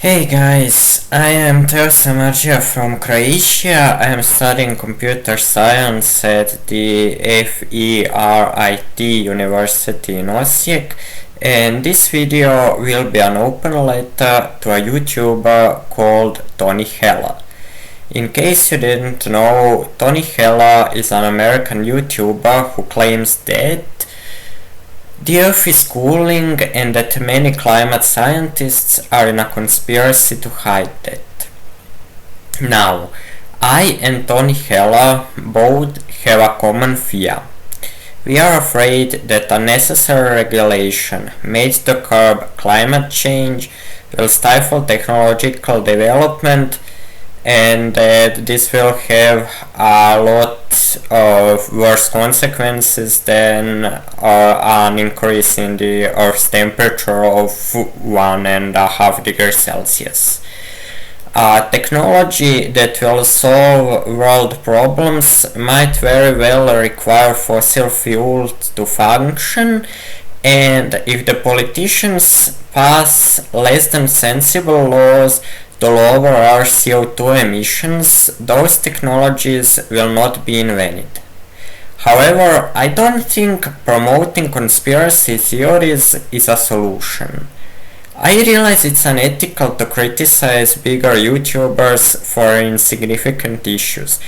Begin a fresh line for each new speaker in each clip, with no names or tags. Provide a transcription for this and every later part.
Hey guys, I am Teo Samarđija from Croatia. I am studying computer science at the FERIT University in Osijek, and this video will be an open letter to a YouTuber called Tony Hella. In case you didn't know, Tony Hella is an American YouTuber who claims that the Earth is cooling and that many climate scientists are in a conspiracy to hide that. Now, I and Tony Hella both have a common fear. We are afraid that unnecessary regulation made to curb climate change will stifle technological development, and that this will have a lot of worse consequences than an increase in the Earth's temperature of 1.5 degrees Celsius. Technology that will solve world problems might very well require fossil fuels to function, and if the politicians pass less than sensible laws to lower our CO2 emissions, those technologies will not be invented. However, I don't think promoting conspiracy theories is a solution. I realize it's unethical to criticize bigger YouTubers for insignificant issues,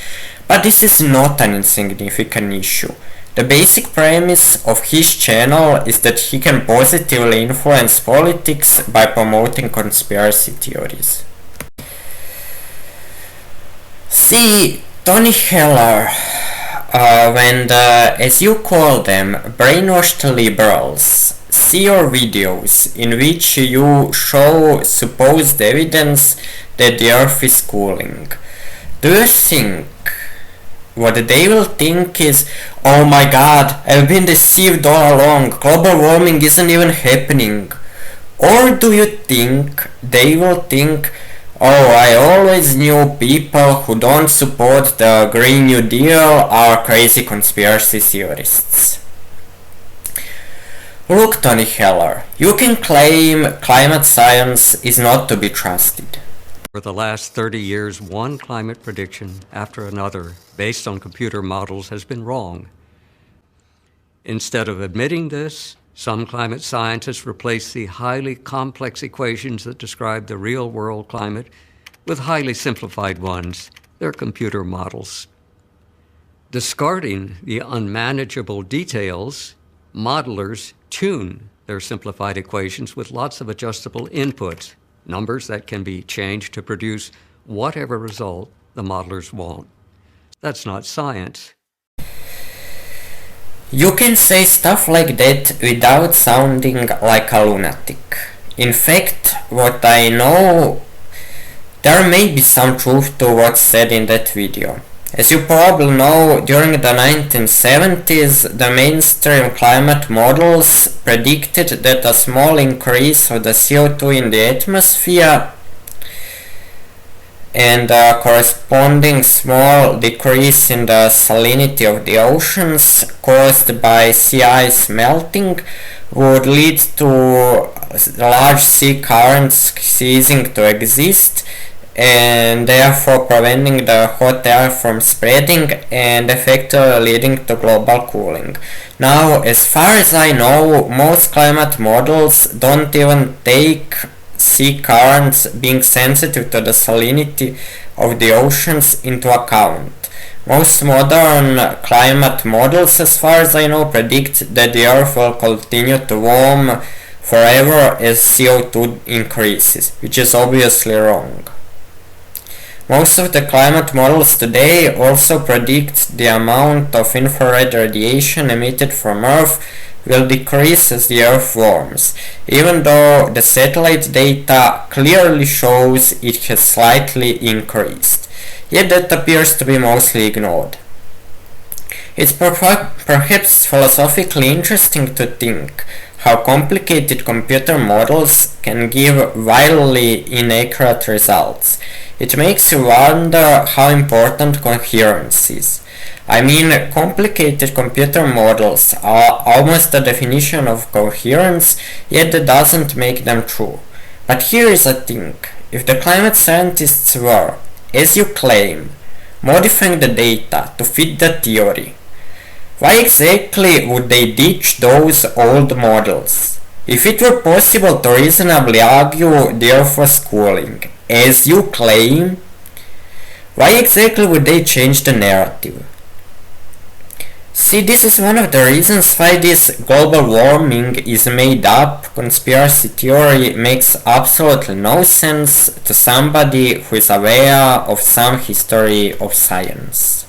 but this is not an insignificant issue. The basic premise of his channel is that he can positively influence politics by promoting conspiracy theories. See, Tony Heller, when the, as you call them, brainwashed liberals see your videos in which you show supposed evidence that the Earth is cooling, do you think what they will think is, oh my god, I've been deceived all along, global warming isn't even happening? Or do you think they will think, oh, I always knew people who don't support the Green New Deal are crazy conspiracy theorists? Look, Tony Heller, you can claim climate science is not to be trusted.
For the last 30 years, one climate prediction after another, based on computer models, has been wrong. Instead of admitting this, some climate scientists replace the highly complex equations that describe the real-world climate with highly simplified ones, their computer models. Discarding the unmanageable details, modelers tune their simplified equations with lots of adjustable inputs, numbers that can be changed to produce whatever result the modelers want. That's not science.
You can say stuff like that without sounding like a lunatic. In fact, what I know, there may be some truth to what's said in that video. As you probably know, during the 1970s, the mainstream climate models predicted that a small increase of the CO2 in the atmosphere and a corresponding small decrease in the salinity of the oceans caused by sea ice melting would lead to large sea currents ceasing to exist, and therefore preventing the hot air from spreading and effectively leading to global cooling. Now, as far as I know, most climate models don't even take sea currents being sensitive to the salinity of the oceans into account. Most modern climate models, as far as I know, predict that the Earth will continue to warm forever as CO2 increases, which is obviously wrong. Most of the climate models today also predict the amount of infrared radiation emitted from Earth will decrease as the Earth warms, even though the satellite data clearly shows it has slightly increased. Yet that appears to be mostly ignored. It's perhaps philosophically interesting to think how complicated computer models can give wildly inaccurate results. It makes you wonder how important coherence is. I mean, complicated computer models are almost the definition of coherence, yet that doesn't make them true. But here is the thing. if the climate scientists were, as you claim, modifying the data to fit the theory, why exactly would they ditch those old models? If it were possible to reasonably argue the Earth was cooling, as you claim, why exactly would they change the narrative? See, this is one of the reasons why this global warming is made up conspiracy theory makes absolutely no sense to somebody who is aware of some history of science.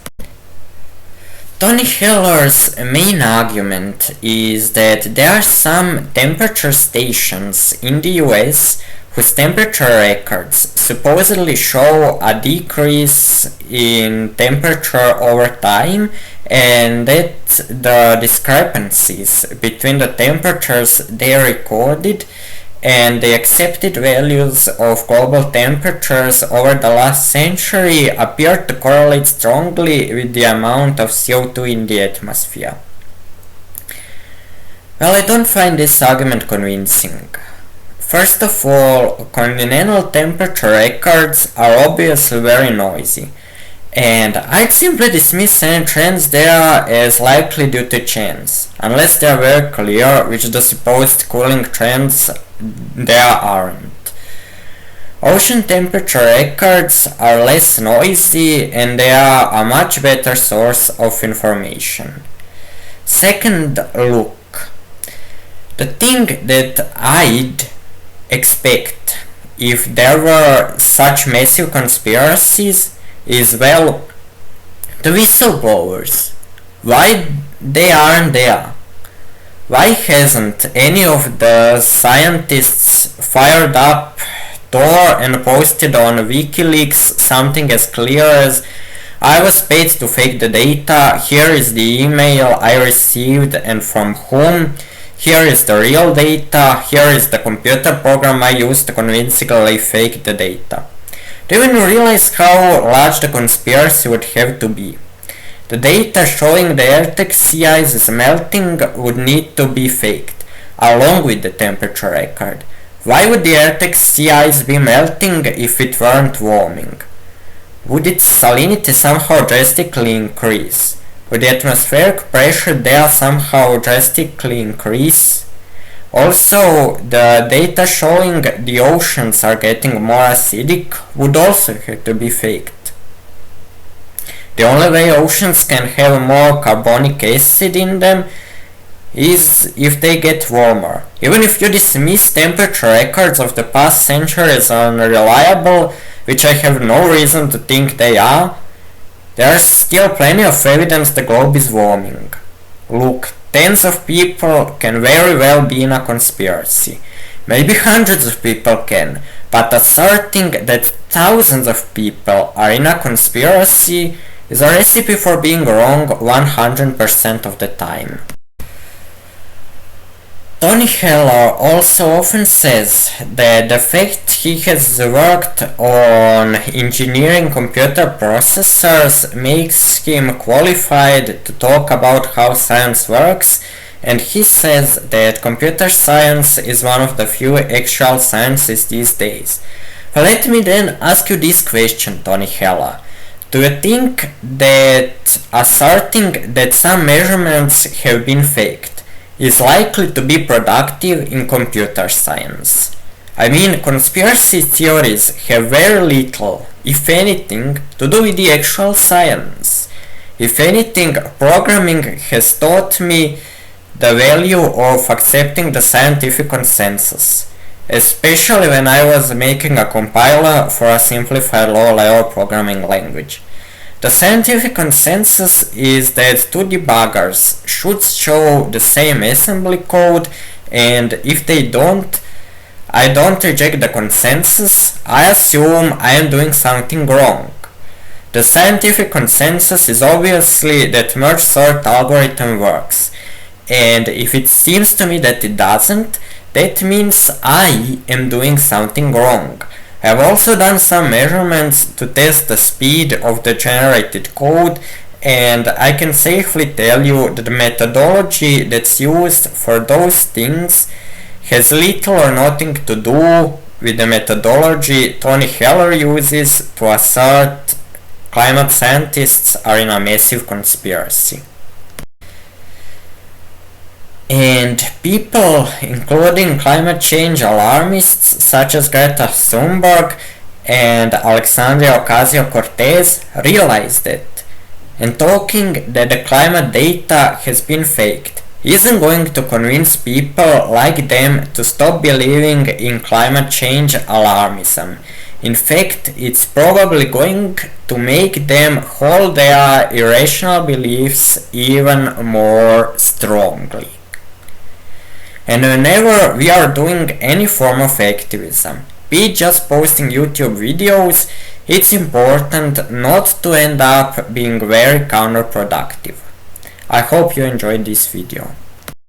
Tony Heller's main argument is that there are some temperature stations in the US whose temperature records supposedly show a decrease in temperature over time, and that the discrepancies between the temperatures they recorded and the accepted values of global temperatures over the last century appear to correlate strongly with the amount of CO2 in the atmosphere. Well, I don't find this argument convincing. First of all, continental temperature records are obviously very noisy, and I'd simply dismiss any trends there as likely due to chance, unless they are very clear, which the supposed cooling trends there aren't. Ocean temperature records are less noisy and they are a much better source of information. Second, look. The thing that I'd expect if there were such massive conspiracies is, well, the whistleblowers. Why they aren't there? Why hasn't any of the scientists fired up Tor and posted on WikiLeaks something as clear as, I was paid to fake the data, here is the email I received and from whom, here is the real data, here is the computer program I used to convincingly fake the data. Do you even realize how large the conspiracy would have to be? The data showing the Arctic sea ice is melting would need to be faked, along with the temperature record. Why would the Arctic sea ice be melting if it weren't warming? Would its salinity somehow drastically increase? Would the atmospheric pressure there somehow drastically increase? Also, the data showing the oceans are getting more acidic would also have to be faked. The only way oceans can have more carbonic acid in them is if they get warmer. Even if you dismiss temperature records of the past century as unreliable, which I have no reason to think they are, there's still plenty of evidence the globe is warming. Look, tens of people can very well be in a conspiracy. Maybe hundreds of people can, but asserting that thousands of people are in a conspiracy is a recipe for being wrong 100% of the time. Tony Heller also often says that the fact he has worked on engineering computer processors makes him qualified to talk about how science works, and he says that computer science is one of the few actual sciences these days. But let me then ask you this question, Tony Heller. Do you think that asserting that some measurements have been faked is likely to be productive in computer science? I mean, conspiracy theories have very little, if anything, to do with the actual science. If anything, programming has taught me the value of accepting the scientific consensus, especially when I was making a compiler for a simplified low-level programming language. The scientific consensus is that two debuggers should show the same assembly code, and if they don't, I don't reject the consensus, I assume I am doing something wrong. The scientific consensus is obviously that merge sort algorithm works, and if it seems to me that it doesn't, that means I am doing something wrong. I have also done some measurements to test the speed of the generated code, and I can safely tell you that the methodology that's used for those things has little or nothing to do with the methodology Tony Heller uses to assert climate scientists are in a massive conspiracy. And people, including climate change alarmists such as Greta Thunberg and Alexandria Ocasio-Cortez, realized it, and talking that the climate data has been faked isn't going to convince people like them to stop believing in climate change alarmism. In fact, it's probably going to make them hold their irrational beliefs even more strongly. And whenever we are doing any form of activism, be it just posting YouTube videos, it's important not to end up being very counterproductive. I hope you enjoyed this video.